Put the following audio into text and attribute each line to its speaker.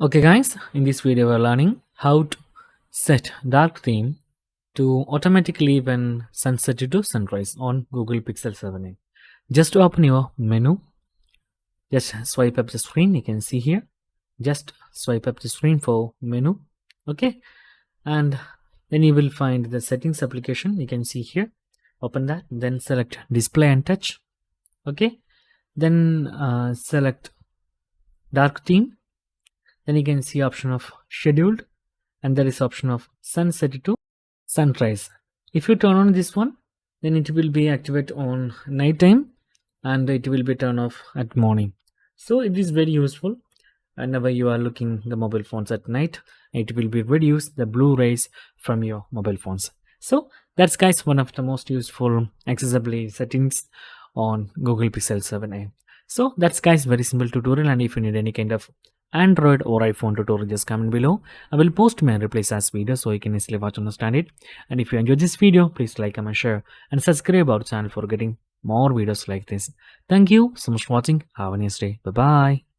Speaker 1: Okay guys, in this video we're learning how to set dark theme to automatically when sunset to sunrise on Google Pixel 7a. Just to open your menu, just swipe up the screen, you can see here. Just swipe up the screen for menu, okay? And then you will find the settings application, you can see here. Open that, then select display and touch, okay? Then select dark theme. Then you can see option of scheduled, and there is option of sunset to sunrise. If you turn on this one, then it will be activate on night time and it will be turn off at morning. So it is very useful whenever you are looking the mobile phones at night. It will be reduce the blue rays from your mobile phones. So that's guys one of the most useful accessibility settings on Google Pixel 7a. So that's guys very simple tutorial, and if you need any kind of Android or iPhone tutorial, just comment below. I will post my replays as video so you can easily watch and understand it. And if you enjoyed this video, please like, comment, share and subscribe our channel for getting more videos like this. Thank you so much for watching. Have a nice day. Bye bye.